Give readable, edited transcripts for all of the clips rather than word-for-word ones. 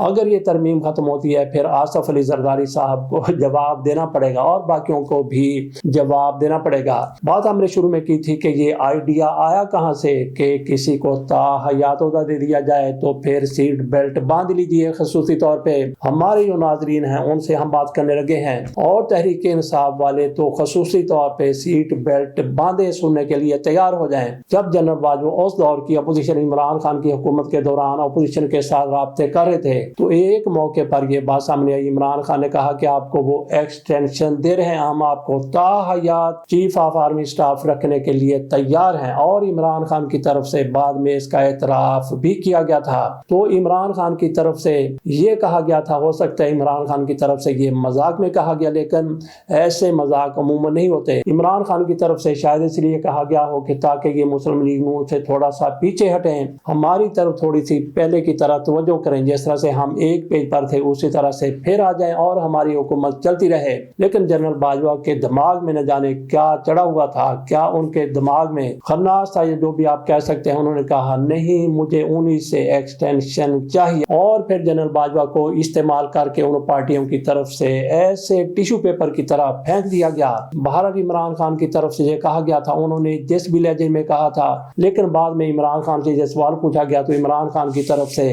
اگر یہ ترمیم ختم ہوتی ہے پھر آصف علی زرداری صاحب کو جواب دینا پڑے گا اور باقیوں کو بھی جواب دینا پڑے گا۔ بات ہم نے شروع میں کی تھی کہ یہ آئیڈیا آیا کہاں سے کہ کسی کو تاحیات عہدہ دے دیا جائے تو پھر سیٹ بیلٹ باندھ لیجیے۔ خصوصی طور پہ ہمارے جو ناظرین ہیں ان سے ہم بات کرنے لگے ہیں، اور تحریک انصاف والے تو خصوصی طور پہ سیٹ بیلٹ باندھے سننے کے لیے تیار ہو جائیں۔ جب جنرل باجوہ اس دور کی اپوزیشن عمران خان کی حکومت کے دوران اپوزیشن کے ساتھ رابطے کر رہے تھے تو ایک موقع پر یہ بات سامنے آئی، عمران خان نے کہا کہ آپ کو وہ ایکسٹینشن دے رہے ہیں، ہم آپ کو تاحیات چیف آف آرمی سٹاف رکھنے کے لیے تیار ہیں، اور عمران خان کی طرف سے بعد میں اس کا اعتراف بھی کیا گیا تھا۔ تو عمران خان کی طرف سے یہ کہا گیا تھا، ہو سکتا ہے عمران خان کی طرف سے یہ مذاق میں کہا گیا، لیکن ایسے مذاق عموماً نہیں ہوتے۔ عمران خان کی طرف سے شاید اس لیے کہا گیا ہو کہ تاکہ یہ مسلم لیگ نون سے تھوڑا سا پیچھے ہٹیں، ہماری طرف تھوڑی سی پہلے کی طرح توجہ کریں، جس طرح سے ہم ایک پیج پر تھے اسی طرح سے پھر آ جائیں اور ہماری حکومت چلتی رہے۔ لیکن جنرل باجوہ کے دماغ میں نہ جانے کیا چڑھا ہوا تھا، کیا ان کے دماغ میں خناس تھا، یہ جو بھی آپ کہہ سکتے ہیں، انہوں نے کہا نہیں مجھے انہی سے ایکسٹینشن چاہیے، اور پھر جنرل باجوہ کو استعمال کر کے ان پارٹیوں کی طرف سے ایسے ٹیشو پیپر کی طرح پھینک دیا گیا۔ بہرحال عمران خان کی طرف سے یہ کہا گیا تھا، انہوں نے جس بھی لہجے میں کہا تھا، لیکن بعد میں عمران خان سے یہ سوال پوچھا گیا تو عمران خان کی طرف سے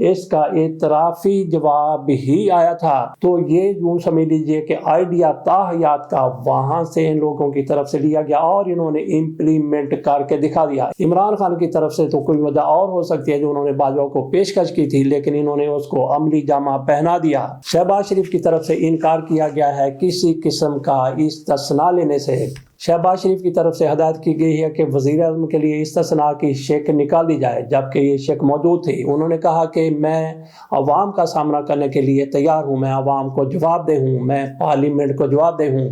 اس کا اعترافی جواب ہی آیا تھا۔ تو یہ یوں سمجھ لیجئے کہ آئیڈیا تاحیات کا وہاں سے ان لوگوں کی طرف سے لیا گیا اور انہوں نے امپلیمنٹ کر کے دکھا دیا۔ عمران خان کی طرف سے تو کوئی وجہ اور ہو سکتی ہے جو انہوں نے باجوہ کو پیشکش کی تھی، لیکن انہوں نے اس کو عملی جامہ پہنا دیا۔ شہباز شریف کی طرف سے انکار کیا گیا ہے کسی قسم کا استثناء لینے سے۔ شہباز شریف کی طرف سے ہدایت کی گئی ہے کہ وزیر اعظم کے لیے استثناء کی شک نکال دی جائے، جبکہ یہ شک موجود تھی۔ انہوں نے کہا کہ میں عوام کا سامنا کرنے کے لیے تیار ہوں، میں عوام کو جواب دہ ہوں، میں پارلیمنٹ کو جواب دہ ہوں،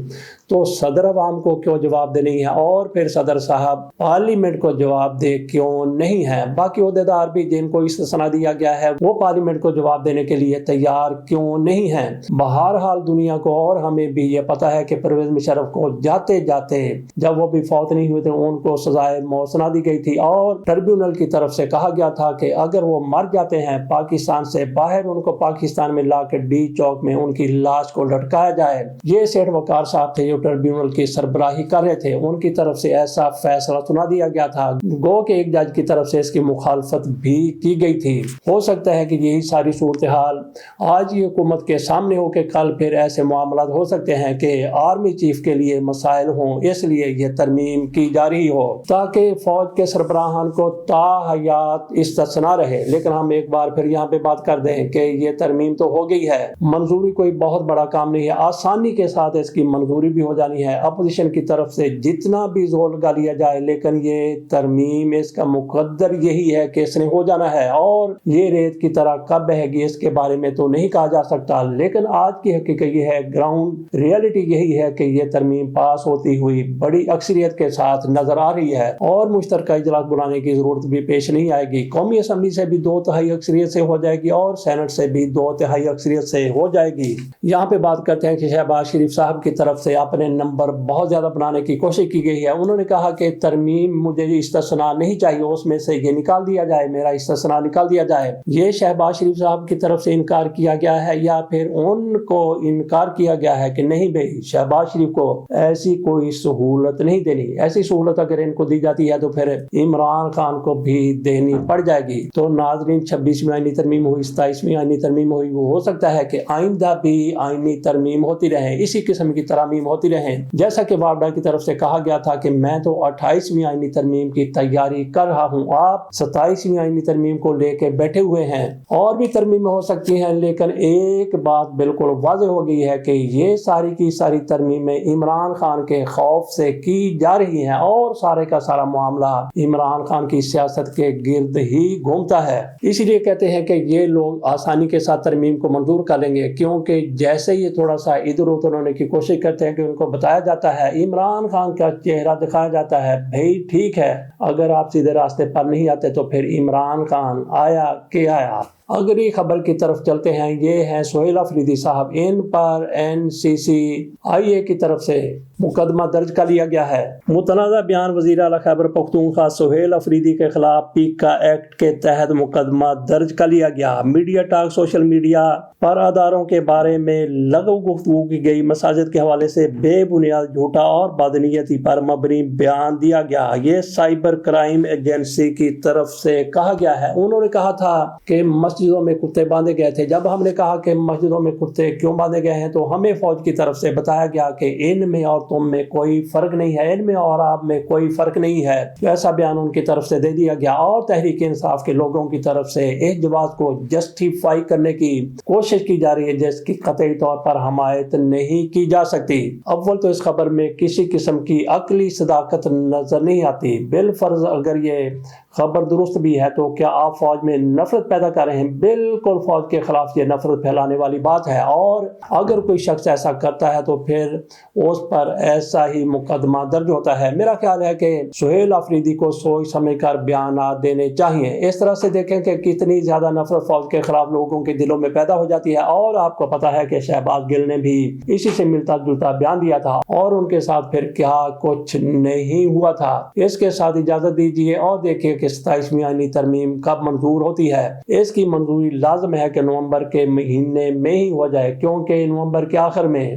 تو صدر عوام کو کیوں جواب دہ نہیں ہے، اور پھر صدر صاحب پارلیمنٹ کو جواب دہ کیوں نہیں ہے؟ باقی عہدیدار بھی جن کو استثناء دیا گیا ہے وہ پارلیمنٹ کو جواب دینے کے لیے تیار کیوں نہیں ہیں؟ بہرحال دنیا کو اور ہمیں بھی یہ پتہ ہے کہ پرویز مشرف کو جاتے جاتے جب وہ بھی فوت نہیں ہوئے تھے ان کو سزائے موت سنا دی گئی تھی، اور ٹریبیونل کی طرف سے کہا گیا تھا کہ اگر وہ مر جاتے ہیں پاکستان سے باہر ان کو پاکستان میں لا کے ڈی چوک میں ان کی لاش کو لٹکایا جائے۔ یہ سیٹھ وقار صاحب تھے جو ٹریبیونل کی سربراہی کر رہے تھے، ان کی طرف سے ایسا فیصلہ سنا دیا گیا تھا، گو کہ ایک جج کی طرف سے اس کی مخالفت بھی کی گئی تھی۔ ہو سکتا ہے کہ یہی ساری صورتحال آج کی حکومت کے سامنے ہو کہ کل پھر ایسے معاملات ہو سکتے ہیں کہ آرمی چیف کے لیے مسائل ہوں، اس لیے یہ ترمیم کی جا رہی ہو تاکہ فوج کے سربراہان کو تاحیات استثناء رہے۔ لیکن ہم ایک بار پھر یہاں پہ بات کر دیں کہ یہ ترمیم تو ہو گئی ہے، منظوری کوئی بہت بڑا کام نہیں ہے، آسانی کے ساتھ اس کی منظوری بھی ہو جانی ہے، اپوزیشن کی طرف سے جتنا بھی زور لگا لیا جائے، لیکن یہ ترمیم اس کا مقدر یہی ہے کہ اس نے ہو جانا ہے، اور یہ ریت کی طرح کب بہے گی اس کے بارے میں تو نہیں کہا جا سکتا، لیکن آج کی حقیقت یہ ہے، گراؤنڈ ریئلٹی یہی ہے کہ یہ ترمیم پاس ہوتی ہوئی بڑی اکثریت کے ساتھ نظر آ رہی ہے، اور مشترکہ اجلاس بلانے کی ضرورت بھی پیش نہیں آئے گی۔ قومی اسمبلی سے بھی 2/3 اکثریت سے ہو جائے گی اور سینٹ سے بھی 2/3 اکثریت سے ہو جائے گی۔ یہاں پہ بات کرتے ہیں کہ شہباز شریف صاحب کی طرف سے اپنے نمبر بہت زیادہ بنانے کی کوشش کی گئی ہے۔ انہوں نے کہا کہ ترمیم مجھے استثناء نہیں چاہیے، اس میں سے یہ نکال دیا جائے، میرا استثناء نکال دیا جائے۔ یہ شہباز شریف صاحب کی طرف سے انکار کیا گیا ہے یا پھر ان کو انکار کیا گیا ہے کہ نہیں بھائی شہباز شریف کو ایسی کوئی سہولت نہیں دینی، ایسی سہولت اگر ان کو دی جاتی ہے تو پھر عمران خان کو بھی دینی پڑ جائے گی۔ تو ناظرین 26ویں آئینی ترمیم ہوئی، 27ویں آئینی ترمیم ہوئی، وہ ہو سکتا ہے کہ آئندہ بھی آئینی ترمیم ہوتی رہے، اسی قسم کی ترامیم ہوتی رہیں، جیسا کہ وابڈا کی طرف سے کہا گیا تھا کہ میں تو 28ویں آئینی ترمیم کی تیاری کر رہا ہوں، آپ 27ویں آئینی ترمیم کو لے کے بیٹھے ہوئے ہیں، اور بھی ترمیمیں ہو سکتی ہیں، لیکن ایک بات بالکل واضح ہو گئی ہے کہ یہ ساری کی ساری ترمیمیں عمران خان کے خوف سے کی جا رہی ہیں، اور سارے کا سارا معاملہ عمران خان کی سیاست کے گرد ہی گھومتا ہے۔ اسی لیے کہتے ہیں کہ یہ لوگ آسانی کے ساتھ ترمیم کو منظور کر لیں گے، کیونکہ جیسے یہ تھوڑا سا ادھر ادھر ہونے کی کوشش کرتے ہیں کہ ان ان کو بتایا جاتا ہے، عمران خان کا چہرہ دکھایا جاتا ہے، بھائی ٹھیک ہے اگر آپ سیدھے راستے پر نہیں آتے تو پھر عمران خان آیا کہ آیا۔ اگلی خبر کی طرف چلتے ہیں، یہ ہیں سہیل افریدی صاحب، ان پر NCCIA کی طرف سے مقدمہ درج کر لیا گیا ہے۔ متنازع بیان وزیر اعلیٰ خیبر پختونخوا سہیل افریدی کے خلاف پیکا ایکٹ کے تحت مقدمہ درج کر لیا گیا۔ میڈیا ٹاک سوشل میڈیا پر اداروں کے بارے میں لغو گفتگو کی گئی مساجد کے حوالے سے بے بنیاد جھوٹا اور بدنیتی پر مبنی بیان دیا گیا۔ یہ سائبر کرائم ایجنسی کی طرف سے کہا گیا ہے۔ انہوں نے کہا تھا کہ مسجدوں میں کتے باندھے گئے تھے۔ جب ہم نے کہا کہ مسجدوں میں کتے کیوں باندھے گئے ہیں تو ہمیں فوج کی طرف سے بتایا گیا کہ ان میں اور تم میں کوئی فرق نہیں ہے، ان میں اور آپ میں کوئی فرق نہیں ہے۔ ایسا بیان ان کی طرف سے دے دیا گیا اور تحریک انصاف کے لوگوں کی طرف سے اس جواز کو جسٹیفائی کرنے کی کوشش کی جا رہی ہے جس کی قطعی طور پر حمایت نہیں کی جا سکتی۔ اول تو اس خبر میں کسی قسم کی عقلی صداقت نظر نہیں آتی۔ بالفرض اگر یہ خبر درست بھی ہے تو کیا آپ فوج میں نفرت پیدا کر رہے ہیں؟ بالکل فوج کے خلاف یہ نفرت پھیلانے والی بات ہے، اور اگر کوئی شخص ایسا کرتا ہے تو پھر اس پر ایسا ہی مقدمہ درج ہوتا ہے۔ میرا خیال ہے کہ سہیل افریدی کو سوچ سمجھ کر بیانات دینے چاہیے۔ اس طرح سے دیکھیں کہ کتنی زیادہ نفرت فوج کے خلاف لوگوں کے دلوں میں پیدا ہو جاتی ہے، اور آپ کو پتا ہے کہ شہباز گل نے بھی اسی سے ملتا جلتا بیان دیا تھا اور ان کے ساتھ پھر کیا کچھ نہیں ہوا تھا۔ اس کے ساتھ اجازت دیجیے اور دیکھیے کہ 27ویں آئینی ترمیم کب منظور ہوتی ہے۔ اس کی منظوری لازم ہے کہ نومبر کے مہینے میں ہی ہو جائے، کیونکہ نومبر کے آخر میں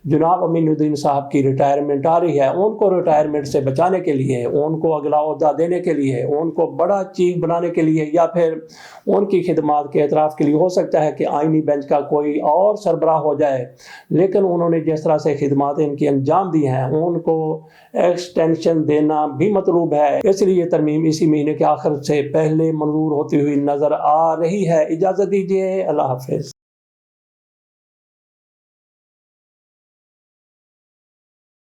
جناب امین الدین صاحب کی ریٹائرمنٹ آ رہی ہے۔ ان کو ریٹائرمنٹ سے بچانے کے لیے، ان کو اگلا عہدہ دینے کے لیے، ان کو بڑا چیف بنانے کے لیے، یا پھر ان کی خدمات کے اعتراف کے لیے ہو سکتا ہے کہ آئینی بینچ کا کوئی اور سربراہ ہو جائے، لیکن انہوں نے جس طرح سے خدمات ان کی انجام دی ہیں ان کو ایکسٹینشن دینا بھی مطلوب ہے۔ اس لیے ترمیم اسی مہینے کے آخر سے پہلے منظور ہوتی ہوئی نظر آ رہی ہے۔ اجازت دیجیے، اللہ حافظ۔